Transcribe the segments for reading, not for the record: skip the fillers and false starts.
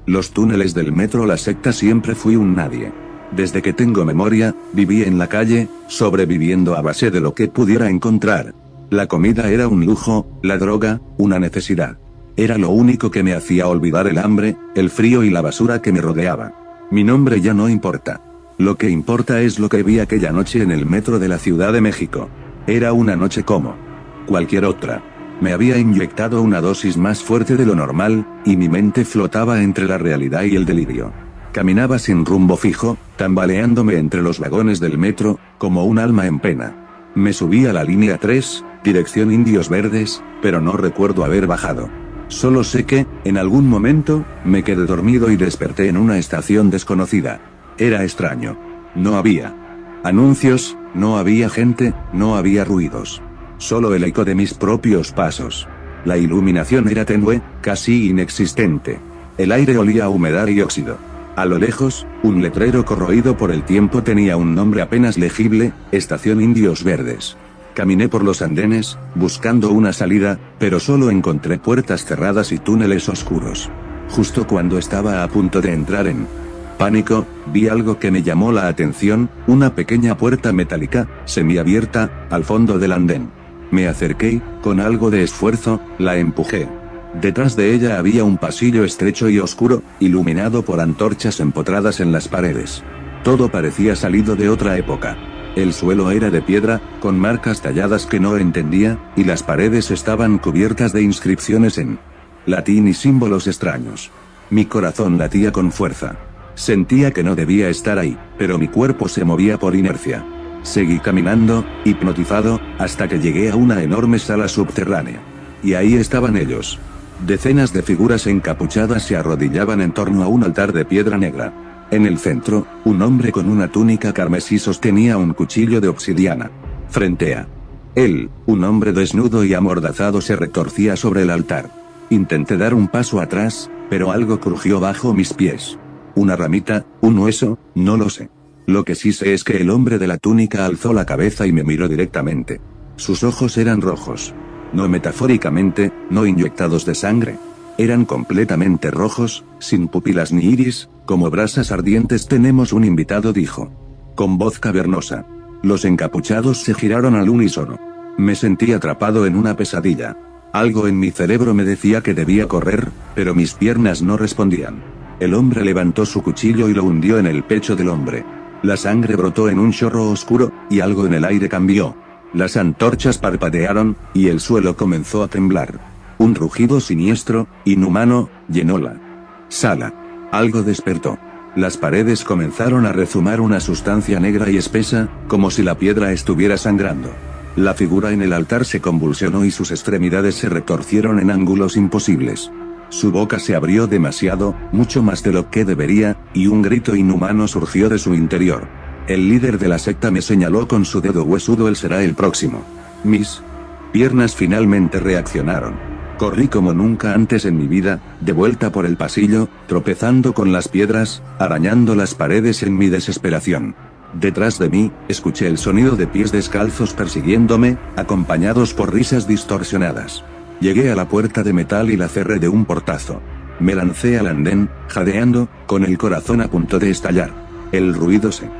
Los túneles del metro, la secta, siempre fui un nadie. Desde que tengo memoria, viví en la calle, sobreviviendo a base de lo que pudiera encontrar. La comida era un lujo, la droga, una necesidad. Era lo único que me hacía olvidar el hambre, el frío y la basura que me rodeaba. Mi nombre ya no importa. Lo que importa es lo que vi aquella noche en el metro de la Ciudad de México. Era una noche como cualquier otra. Me había inyectado una dosis más fuerte de lo normal, y mi mente flotaba entre la realidad y el delirio. Caminaba sin rumbo fijo, tambaleándome entre los vagones del metro, como un alma en pena. Me subí a la línea 3, dirección Indios Verdes, pero no recuerdo haber bajado. Solo sé que, en algún momento, me quedé dormido y desperté en una estación desconocida. Era extraño. No había anuncios, no había gente, no había ruidos. Solo el eco de mis propios pasos. La iluminación era tenue, casi inexistente. El aire olía a humedad y óxido. A lo lejos, un letrero corroído por el tiempo tenía un nombre apenas legible: Estación Indios Verdes. Caminé por los andenes, buscando una salida, pero solo encontré puertas cerradas y túneles oscuros. Justo cuando estaba a punto de entrar en pánico, vi algo que me llamó la atención: una pequeña puerta metálica, semiabierta, al fondo del andén. Me acerqué y, con algo de esfuerzo, la empujé. Detrás de ella había un pasillo estrecho y oscuro, iluminado por antorchas empotradas en las paredes. Todo parecía salido de otra época. El suelo era de piedra, con marcas talladas que no entendía, y las paredes estaban cubiertas de inscripciones en latín y símbolos extraños. Mi corazón latía con fuerza. Sentía que no debía estar ahí, pero mi cuerpo se movía por inercia. Seguí caminando, hipnotizado, hasta que llegué a una enorme sala subterránea. Y ahí estaban ellos. Decenas de figuras encapuchadas se arrodillaban en torno a un altar de piedra negra. En el centro, un hombre con una túnica carmesí sostenía un cuchillo de obsidiana. Frente a él, un hombre desnudo y amordazado se retorcía sobre el altar. Intenté dar un paso atrás, pero algo crujió bajo mis pies. Una ramita, un hueso, no lo sé. Lo que sí sé es que el hombre de la túnica alzó la cabeza y me miró directamente. Sus ojos eran rojos. No metafóricamente, no inyectados de sangre. Eran completamente rojos, sin pupilas ni iris, como brasas ardientes. Tenemos un invitado, dijo. Con voz cavernosa. Los encapuchados se giraron al unísono. Me sentí atrapado en una pesadilla. Algo en mi cerebro me decía que debía correr, pero mis piernas no respondían. El hombre levantó su cuchillo y lo hundió en el pecho del hombre. La sangre brotó en un chorro oscuro, y algo en el aire cambió. Las antorchas parpadearon, y el suelo comenzó a temblar. Un rugido siniestro, inhumano, llenó la sala. Algo despertó. Las paredes comenzaron a rezumar una sustancia negra y espesa, como si la piedra estuviera sangrando. La figura en el altar se convulsionó y sus extremidades se retorcieron en ángulos imposibles. Su boca se abrió demasiado, mucho más de lo que debería, y un grito inhumano surgió de su interior. El líder de la secta me señaló con su dedo huesudo: él será el próximo. Mis piernas finalmente reaccionaron. Corrí como nunca antes en mi vida, de vuelta por el pasillo, tropezando con las piedras, arañando las paredes en mi desesperación. Detrás de mí, escuché el sonido de pies descalzos persiguiéndome, acompañados por risas distorsionadas. Llegué a la puerta de metal y la cerré de un portazo. Me lancé al andén, jadeando, con el corazón a punto de estallar. El ruido se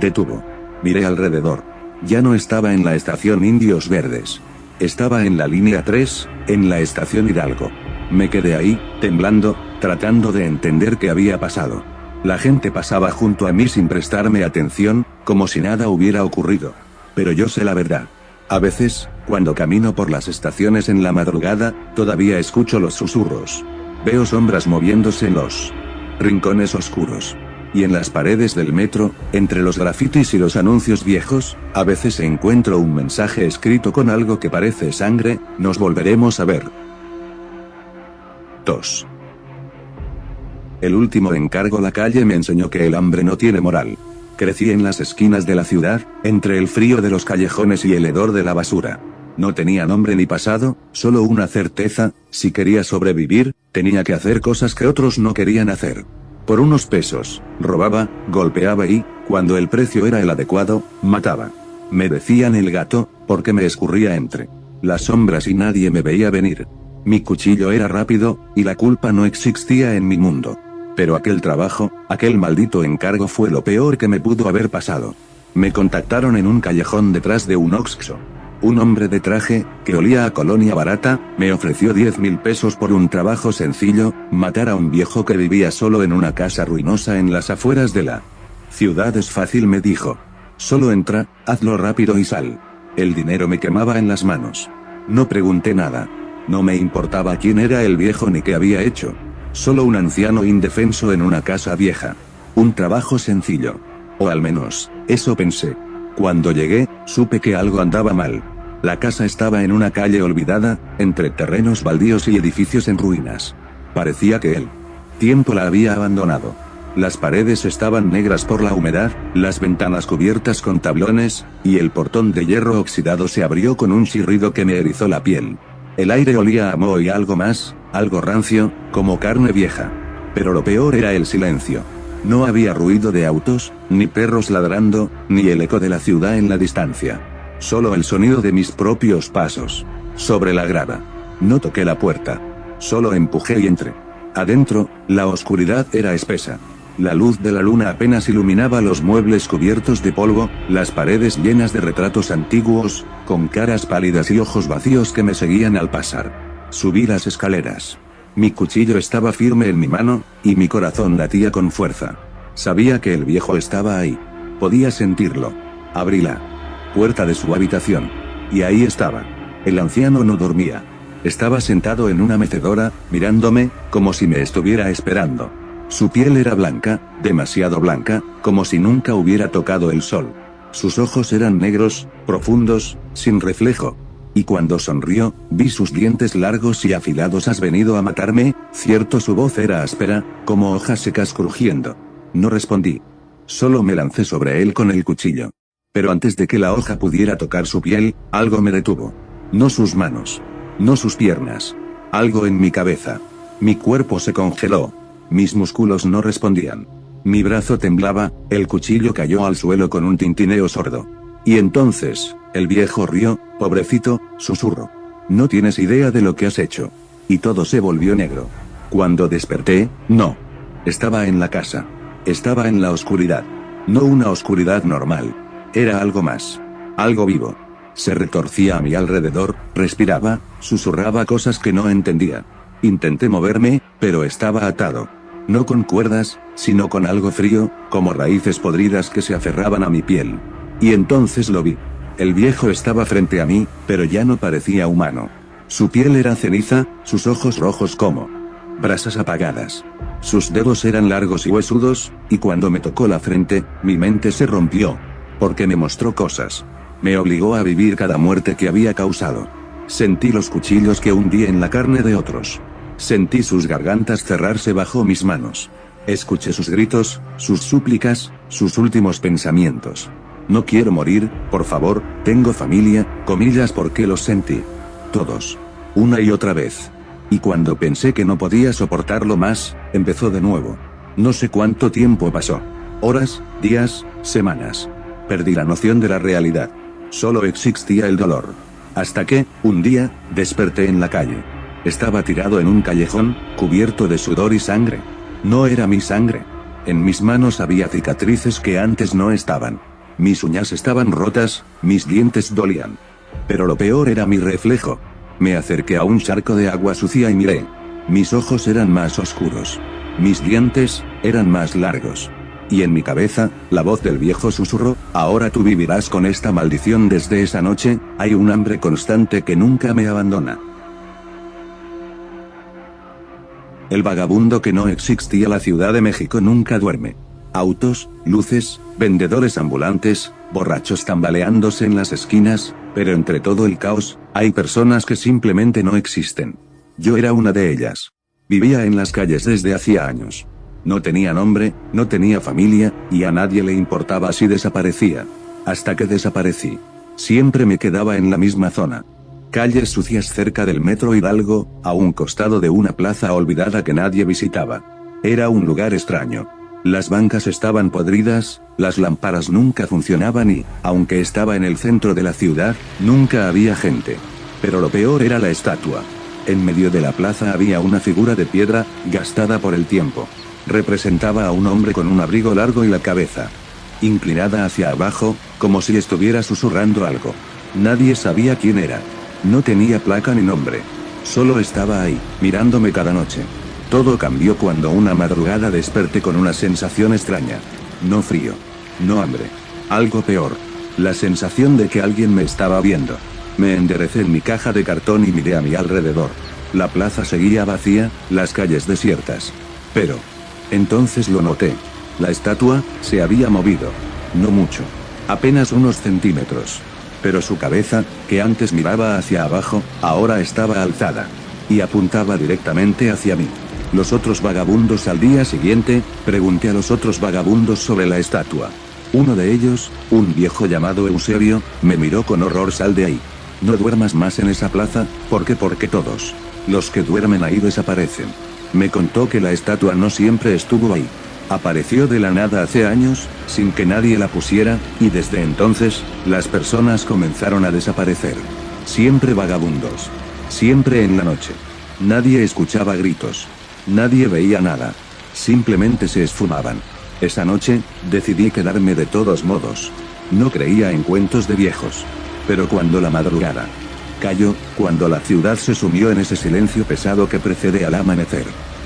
detuvo. Miré alrededor. Ya no estaba en la estación Indios Verdes. Estaba en la línea 3, en la estación Hidalgo. Me quedé ahí, temblando, tratando de entender qué había pasado. La gente pasaba junto a mí sin prestarme atención, como si nada hubiera ocurrido. Pero yo sé la verdad. A veces, cuando camino por las estaciones en la madrugada, todavía escucho los susurros. Veo sombras moviéndose en los rincones oscuros. Y en las paredes del metro, entre los grafitis y los anuncios viejos, a veces encuentro un mensaje escrito con algo que parece sangre: nos volveremos a ver. 2. El último encargo. La calle me enseñó que el hambre no tiene moral. Crecí en las esquinas de la ciudad, entre el frío de los callejones y el hedor de la basura. No tenía nombre ni pasado, solo una certeza: si quería sobrevivir, tenía que hacer cosas que otros no querían hacer. Por unos pesos, robaba, golpeaba y, cuando el precio era el adecuado, mataba. Me decían el gato, porque me escurría entre las sombras y nadie me veía venir. Mi cuchillo era rápido, y la culpa no existía en mi mundo. Pero aquel trabajo, aquel maldito encargo fue lo peor que me pudo haber pasado. Me contactaron en un callejón detrás de un Oxxo. Un hombre de traje, que olía a colonia barata, me ofreció 10.000 pesos por un trabajo sencillo, matar a un viejo que vivía solo en una casa ruinosa en las afueras de la ciudad es fácil, me dijo. Solo entra, hazlo rápido y sal. El dinero me quemaba en las manos. No pregunté nada. No me importaba quién era el viejo ni qué había hecho. Solo un anciano indefenso en una casa vieja. Un trabajo sencillo. O al menos, eso pensé. Cuando llegué, supe que algo andaba mal. La casa estaba en una calle olvidada, entre terrenos baldíos y edificios en ruinas. Parecía que el tiempo la había abandonado. Las paredes estaban negras por la humedad, las ventanas cubiertas con tablones, y el portón de hierro oxidado se abrió con un chirrido que me erizó la piel. El aire olía a moho y algo más, algo rancio, como carne vieja. Pero lo peor era el silencio. No había ruido de autos, ni perros ladrando, ni el eco de la ciudad en la distancia. Solo el sonido de mis propios pasos. Sobre la grava. No toqué la puerta. Solo empujé y entré. Adentro, la oscuridad era espesa. La luz de la luna apenas iluminaba los muebles cubiertos de polvo, las paredes llenas de retratos antiguos, con caras pálidas y ojos vacíos que me seguían al pasar. Subí las escaleras. Mi cuchillo estaba firme en mi mano, y mi corazón latía con fuerza. Sabía que el viejo estaba ahí. Podía sentirlo. Abrí la puerta de su habitación. Y ahí estaba. El anciano no dormía. Estaba sentado en una mecedora, mirándome, como si me estuviera esperando. Su piel era blanca, demasiado blanca, como si nunca hubiera tocado el sol. Sus ojos eran negros, profundos, sin reflejo. Y cuando sonrió, vi sus dientes largos y afilados. ¿Has venido a matarme? Cierto, su voz era áspera, como hojas secas crujiendo. No respondí. Solo me lancé sobre él con el cuchillo. Pero antes de que la hoja pudiera tocar su piel, algo me detuvo. No sus manos. No sus piernas. Algo en mi cabeza. Mi cuerpo se congeló. Mis músculos no respondían. Mi brazo temblaba, el cuchillo cayó al suelo con un tintineo sordo. Y entonces, el viejo rió, pobrecito, susurró. No tienes idea de lo que has hecho. Y todo se volvió negro. Cuando desperté, no. Estaba en la casa. Estaba en la oscuridad. No una oscuridad normal. Era algo más. Algo vivo. Se retorcía a mi alrededor, respiraba, susurraba cosas que no entendía. Intenté moverme, pero estaba atado. No con cuerdas, sino con algo frío, como raíces podridas que se aferraban a mi piel. Y entonces lo vi. El viejo estaba frente a mí, pero ya no parecía humano. Su piel era ceniza, sus ojos rojos como brasas apagadas. Sus dedos eran largos y huesudos, y cuando me tocó la frente, mi mente se rompió. Porque me mostró cosas. Me obligó a vivir cada muerte que había causado. Sentí los cuchillos que hundí en la carne de otros. Sentí sus gargantas cerrarse bajo mis manos. Escuché sus gritos, sus súplicas, sus últimos pensamientos. No quiero morir, por favor, tengo familia, comillas, porque los sentí. Todos. Una y otra vez. Y cuando pensé que no podía soportarlo más, empezó de nuevo. No sé cuánto tiempo pasó. Horas, días, semanas. Perdí la noción de la realidad. Solo existía el dolor. Hasta que, un día, desperté en la calle. Estaba tirado en un callejón, cubierto de sudor y sangre. No era mi sangre. En mis manos había cicatrices que antes no estaban. Mis uñas estaban rotas, mis dientes dolían. Pero lo peor era mi reflejo. Me acerqué a un charco de agua sucia y miré. Mis ojos eran más oscuros. Mis dientes eran más largos. Y en mi cabeza, la voz del viejo susurró: ahora tú vivirás con esta maldición. Desde esa noche, hay un hambre constante que nunca me abandona. El vagabundo que no existía. La Ciudad de México nunca duerme. Autos, luces, vendedores ambulantes, borrachos tambaleándose en las esquinas, pero entre todo el caos, hay personas que simplemente no existen. Yo era una de ellas. Vivía en las calles desde hacía años. No tenía nombre, no tenía familia, y a nadie le importaba si desaparecía. Hasta que desaparecí. Siempre me quedaba en la misma zona. Calles sucias cerca del metro Hidalgo, a un costado de una plaza olvidada que nadie visitaba. Era un lugar extraño. Las bancas estaban podridas, las lámparas nunca funcionaban y, aunque estaba en el centro de la ciudad, nunca había gente. Pero lo peor era la estatua. En medio de la plaza había una figura de piedra, gastada por el tiempo. representaba a un hombre con un abrigo largo y la cabeza inclinada hacia abajo, como si estuviera susurrando algo. Nadie sabía quién era. No tenía placa ni nombre. Solo estaba ahí, mirándome cada noche. Todo cambió cuando una madrugada desperté con una sensación extraña. No frío. No hambre. Algo peor. La sensación de que alguien me estaba viendo. Me enderecé en mi caja de cartón y miré a mi alrededor. La plaza seguía vacía, las calles desiertas. Pero entonces lo noté. La estatua se había movido. No mucho. Apenas unos centímetros. Pero su cabeza, que antes miraba hacia abajo, ahora estaba alzada. Y apuntaba directamente hacia mí. Los otros vagabundos al día siguiente, pregunté a los otros vagabundos sobre la estatua. Uno de ellos, un viejo llamado Eusebio, me miró con horror. Sal de ahí. No duermas más en esa plaza, porque todos los que duermen ahí desaparecen. Me contó que la estatua no siempre estuvo ahí. Apareció de la nada hace años, sin que nadie la pusiera, y desde entonces, las personas comenzaron a desaparecer. Siempre vagabundos. Siempre en la noche. Nadie escuchaba gritos. Nadie veía nada. Simplemente se esfumaban. Esa noche, decidí quedarme de todos modos. No creía en cuentos de viejos. Pero cuando la madrugada cayó, cuando la ciudad se sumió en ese silencio pesado que precede al amanecer,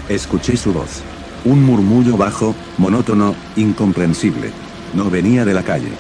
escuché su voz. Un murmullo bajo, monótono, incomprensible. No venía de la calle.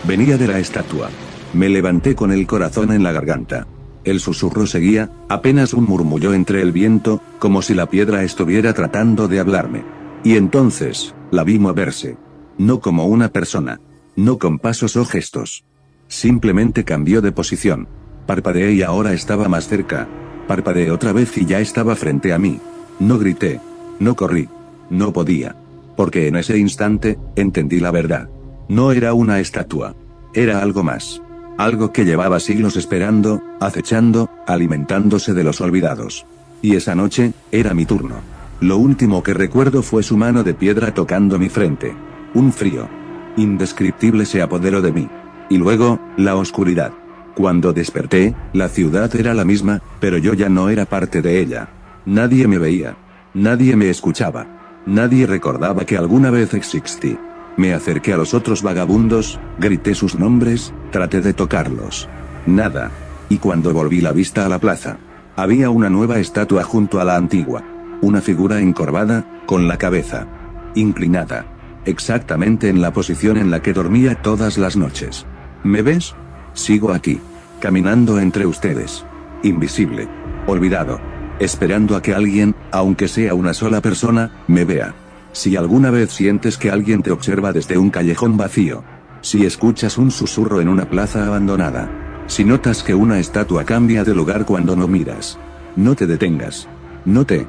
Venía de la estatua. Me levanté con el corazón en la garganta. El susurro seguía, apenas un murmullo entre el viento, como si la piedra estuviera tratando de hablarme. Y entonces, la vi moverse. No como una persona. No con pasos o gestos. Simplemente cambió de posición. Parpadeé y ahora estaba más cerca. Parpadeé otra vez y ya estaba frente a mí. No grité. No corrí. No podía. Porque en ese instante, entendí la verdad. No era una estatua. Era algo más. Algo que llevaba siglos esperando, acechando, alimentándose de los olvidados. Y esa noche, era mi turno. Lo último que recuerdo fue su mano de piedra tocando mi frente. Un frío indescriptible se apoderó de mí. Y luego, la oscuridad. Cuando desperté, la ciudad era la misma, pero yo ya no era parte de ella. Nadie me veía. Nadie me escuchaba. Nadie recordaba que alguna vez existí. Me acerqué a los otros vagabundos, grité sus nombres, traté de tocarlos. Nada. Y cuando volví la vista a la plaza, había una nueva estatua junto a la antigua. Una figura encorvada, con la cabeza inclinada. Exactamente en la posición en la que dormía todas las noches. ¿Me ves? Sigo aquí. Caminando entre ustedes. Invisible. Olvidado. Esperando a que alguien, aunque sea una sola persona, me vea. Si alguna vez sientes que alguien te observa desde un callejón vacío. Si escuchas un susurro en una plaza abandonada. Si notas que una estatua cambia de lugar cuando no miras. No te detengas. No te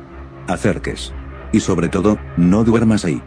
acerques. Y sobre todo, no duermas ahí.